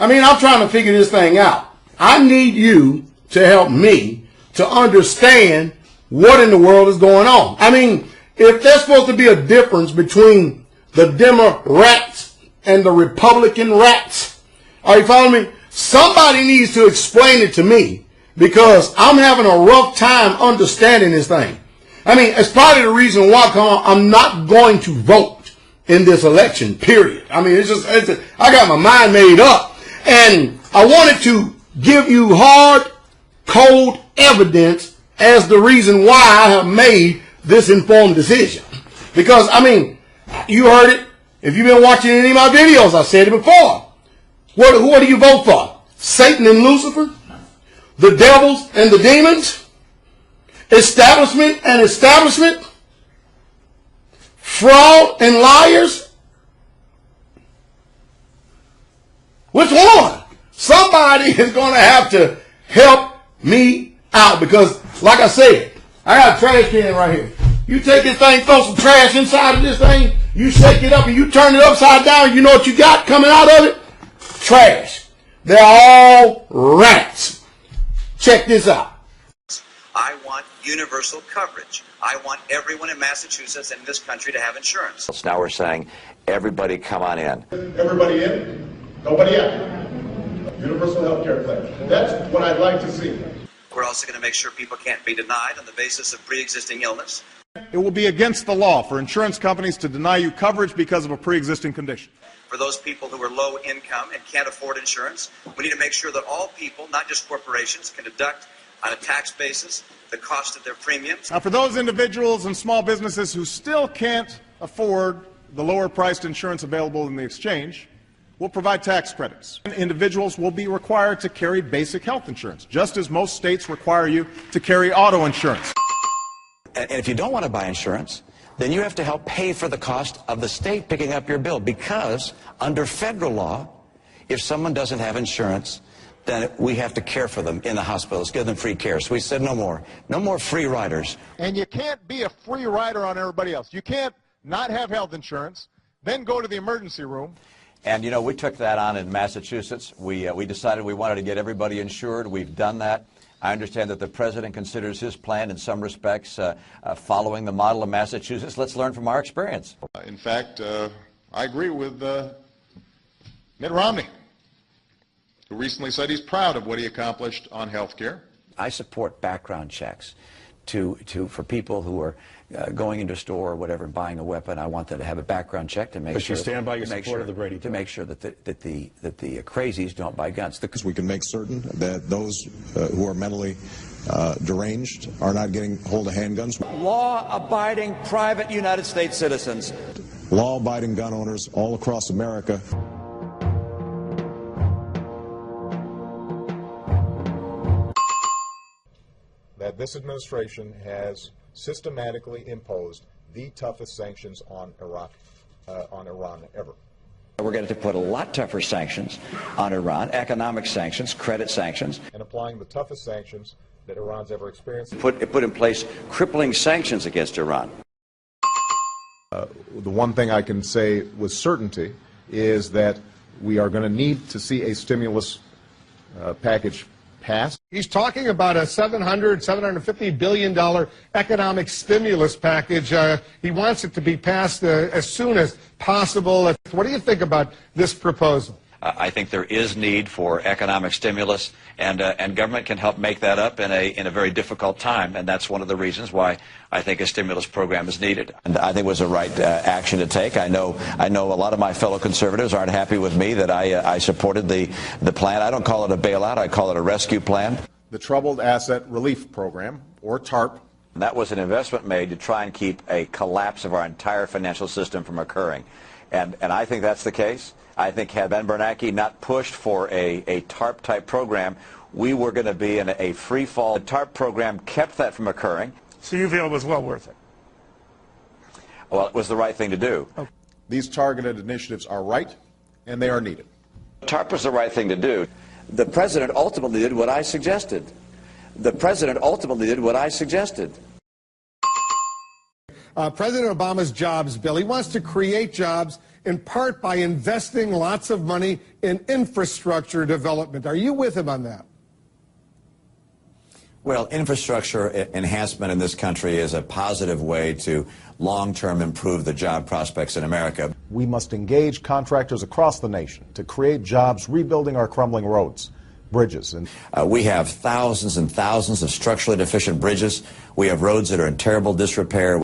I mean, I'm trying to figure this thing out. I need you to help me to understand what in the world is going on. I mean, if there's supposed to be a difference between the Democrats and the Republican rats, are you following me? Somebody needs to explain it to me, because I'm having a rough time understanding this thing. I mean, it's probably the reason why I'm not going to vote in this election, period. I mean, I got my mind made up. And I wanted to give you hard, cold evidence as the reason why I have made this informed decision. Because, I mean, you heard it. If you've been watching any of my videos, I said it before. What do you vote for? Satan and Lucifer? The devils and the demons? Establishment and establishment? Fraud and liars? Which one? Somebody is going to have to help me out, because, like I said, I got a trash can right here. You take this thing, throw some trash inside of this thing, you shake it up and you turn it upside down, you know what you got coming out of it? Trash. They're all rats. Check this out. I want universal coverage. I want everyone in Massachusetts and in this country to have insurance. Now we're saying, everybody come on in. Everybody in, nobody out. Universal health care plan. That's what I'd like to see. We're also going to make sure people can't be denied on the basis of pre-existing illness. It will be against the law for insurance companies to deny you coverage because of a pre-existing condition. For those people who are low income and can't afford insurance, we need to make sure that all people, not just corporations, can deduct on a tax basis the cost of their premiums. Now, for those individuals and small businesses who still can't afford the lower priced insurance available in the exchange, we'll provide tax credits. Individuals will be required to carry basic health insurance, just as most states require you to carry auto insurance. And if you don't want to buy insurance, then you have to help pay for the cost of the state picking up your bill, because under federal law, if someone doesn't have insurance, then we have to care for them in the hospitals, give them free care. So we said no more free riders. And you can't be a free rider on everybody else. You can't not have health insurance, then go to the emergency room. And, you know, we took that on in Massachusetts. We decided we wanted to get everybody insured. We've done that. I understand that the president considers his plan in some respects following the model of Massachusetts. Let's learn from our experience. In fact, I agree with Mitt Romney, who recently said he's proud of what he accomplished on health care. I support background checks for people who are going into a store or whatever and buying a weapon. I want them to have a background check to make sure. But you stand by your support of the Brady to make sure that the crazies don't buy guns. Because we can make certain that those who are mentally deranged are not getting hold of handguns. Law-abiding private United States citizens. Law-abiding gun owners all across America. That this administration has systematically imposed the toughest sanctions on Iran ever. We're going to put a lot tougher sanctions on Iran, economic sanctions, credit sanctions. And applying the toughest sanctions that Iran's ever experienced. Put in place crippling sanctions against Iran. The one thing I can say with certainty is that we are going to need to see a stimulus package passed. He's talking about a $750 billion economic stimulus package. He wants it to be passed as soon as possible. What do you think about this proposal? I think there is need for economic stimulus, and government can help make that up in a very difficult time, and that's one of the reasons why I think a stimulus program is needed. And I think it was the right action to take. I know a lot of my fellow conservatives aren't happy with me that I supported the plan. I don't call it a bailout. I call it a rescue plan. The Troubled Asset Relief Program, or TARP. That was an investment made to try and keep a collapse of our entire financial system from occurring. And I think that's the case. I think had Ben Bernanke not pushed for a TARP-type program, we were going to be in a free fall. The TARP program kept that from occurring. So you feel it was well worth it? Well, it was the right thing to do. Okay. These targeted initiatives are right, and they are needed. TARP was the right thing to do. The president ultimately did what I suggested. The president ultimately did what I suggested. President Obama's jobs bill. He wants to create jobs in part by investing lots of money in infrastructure development. Are you with him on that? Well, infrastructure enhancement in this country is a positive way to long-term improve the job prospects in America. We must engage contractors across the nation to create jobs rebuilding our crumbling roads, bridges. And we have thousands and thousands of structurally deficient bridges. We have roads that are in terrible disrepair.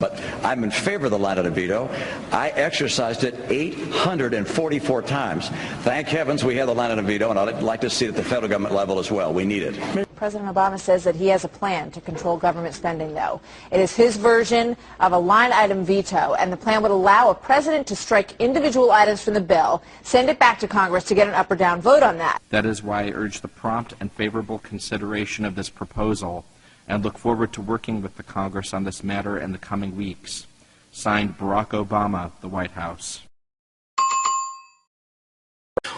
But I'm in favor of the line item veto. I exercised it 844 times. Thank heavens we have the line item veto, and I'd like to see it at the federal government level as well. We need it. President Obama says that he has a plan to control government spending, though. It is his version of a line item veto, and the plan would allow a president to strike individual items from the bill, send it back to Congress to get an up or down vote on that. That is why I urge the prompt and favorable consideration of this proposal, and look forward to working with the Congress on this matter in the coming weeks. Signed, Barack Obama, the White House.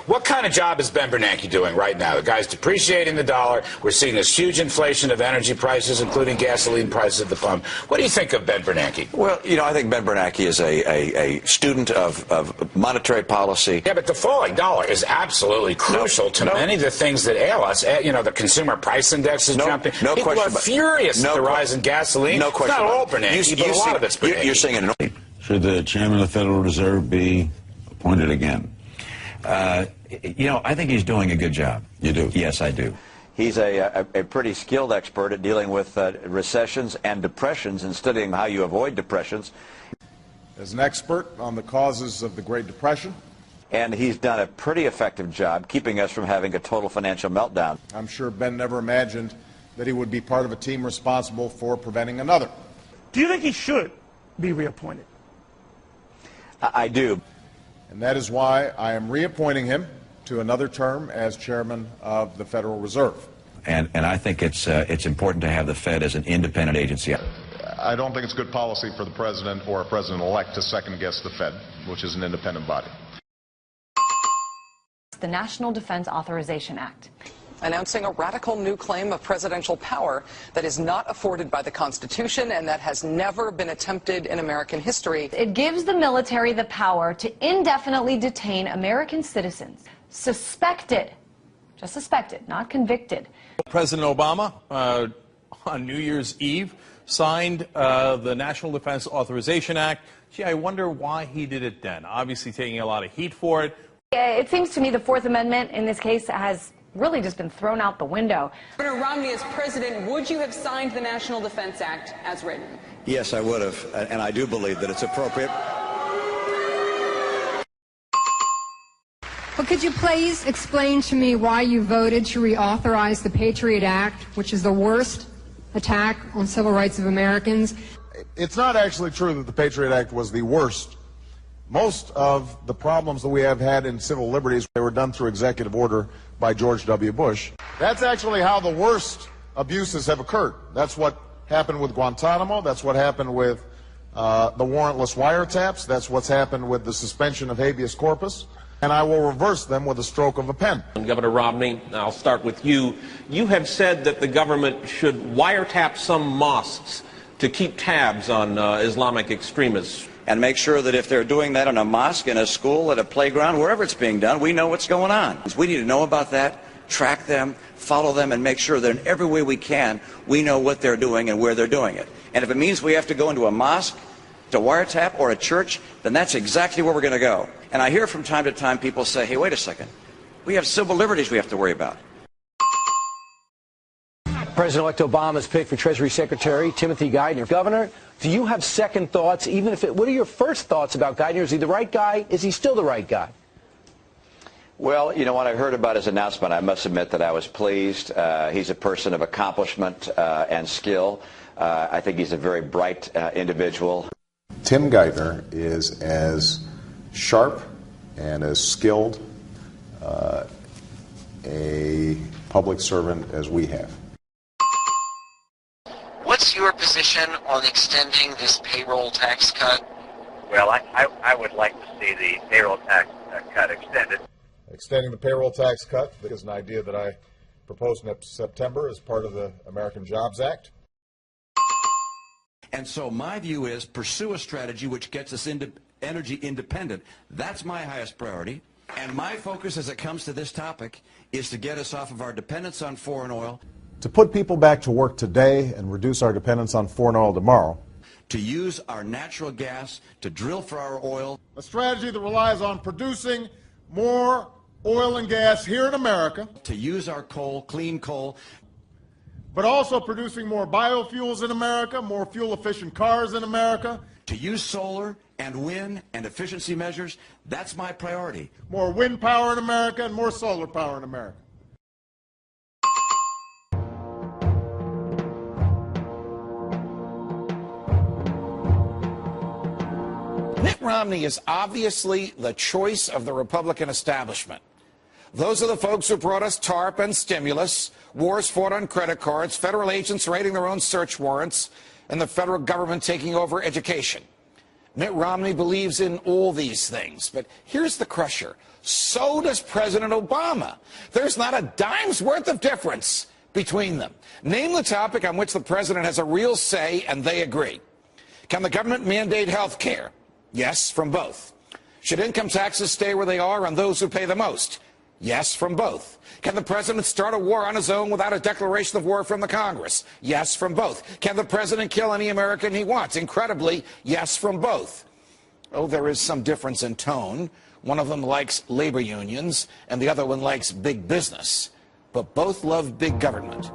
What kind of job is Ben Bernanke doing right now? The guy's depreciating the dollar. We're seeing this huge inflation of energy prices, including gasoline prices at the pump. What do you think of Ben Bernanke? Well, you know, I think Ben Bernanke is a student of monetary policy. Yeah, but the falling dollar is absolutely crucial to many of the things that ail us. You know, the consumer price index is jumping. People are furious at the rise in gaseline. No question. It's not all Bernanke, but a lot of it's Bernanke. You're saying it. Should the chairman of the Federal Reserve be appointed again? You know, I think he's doing a good job. You do? Yes, I do. He's a pretty skilled expert at dealing with recessions and depressions and studying how you avoid depressions. As an expert on the causes of the Great Depression. And he's done a pretty effective job keeping us from having a total financial meltdown. I'm sure Ben never imagined that he would be part of a team responsible for preventing another. Do you think he should be reappointed? I do. And that is why I am reappointing him to another term as chairman of the Federal Reserve. And I think it's important to have the Fed as an independent agency. I don't think it's good policy for the president or a president-elect to second-guess the Fed, which is an independent body. The National Defense Authorization Act. Announcing a radical new claim of presidential power that is not afforded by the Constitution and that has never been attempted in American history. It gives the military the power to indefinitely detain American citizens, suspected, just suspected, not convicted. President Obama, on New Year's Eve, signed the National Defense Authorization Act. Gee, I wonder why he did it then. Obviously taking a lot of heat for it. It seems to me the Fourth Amendment in this case has really just been thrown out the window. Governor Romney, as president, would you have signed the National Defense Act as written? Yes, I would have, and I do believe that it's appropriate. Well, could you please explain to me why you voted to reauthorize the Patriot Act, which is the worst attack on civil rights of Americans? It's not actually true that the Patriot Act was the worst. Most of the problems that we have had in civil liberties, they were done through executive order by George W. Bush. That's actually how the worst abuses have occurred. That's what happened with Guantanamo. That's what happened with the warrantless wiretaps. That's what's happened with the suspension of habeas corpus. And I will reverse them with a stroke of a pen. Governor Romney, I'll start with you. You have said that the government should wiretap some mosques to keep tabs on Islamic extremists. And make sure that if they're doing that in a mosque, in a school, at a playground, wherever it's being done, we know what's going on. We need to know about that, track them, follow them, and make sure that in every way we can, we know what they're doing and where they're doing it. And if it means we have to go into a mosque to wiretap or a church, then that's exactly where we're going to go. And I hear from time to time people say, hey, wait a second, we have civil liberties we have to worry about. President-elect Obama's pick for Treasury Secretary Timothy Geithner. Governor, do you have second thoughts, even if what are your first thoughts about Geithner? Is he the right guy? Is he still the right guy? Well, you know, when I heard about his announcement, I must admit that I was pleased. He's a person of accomplishment and skill. I think he's a very bright individual. Tim Geithner is as sharp and as skilled a public servant as we have. What's your position on extending this payroll tax cut? Well, I would like to see the payroll tax cut extended. Extending the payroll tax cut is an idea that I proposed in September as part of the American Jobs Act. And so my view is pursue a strategy which gets us energy independent. That's my highest priority. And my focus as it comes to this topic is to get us off of our dependence on foreign oil. To put people back to work today and reduce our dependence on foreign oil tomorrow. To use our natural gas to drill for our oil. A strategy that relies on producing more oil and gas here in America. To use our coal, clean coal. But also producing more biofuels in America, more fuel-efficient cars in America. To use solar and wind and efficiency measures, that's my priority. More wind power in America and more solar power in America. Mitt Romney is obviously the choice of the Republican establishment. Those are the folks who brought us TARP and stimulus, wars fought on credit cards, federal agents writing their own search warrants, and the federal government taking over education. Mitt Romney believes in all these things, but here's the crusher. So does President Obama. There's not a dime's worth of difference between them. Name the topic on which the president has a real say, and they agree. Can the government mandate health care? Yes, from both. Should income taxes stay where they are on those who pay the most? Yes, from both. Can the president start a war on his own without a declaration of war from the Congress? Yes, from both. Can the president kill any American he wants? Incredibly, yes, from both. Oh, there is some difference in tone. One of them likes labor unions, and the other one likes big business. But both love big government.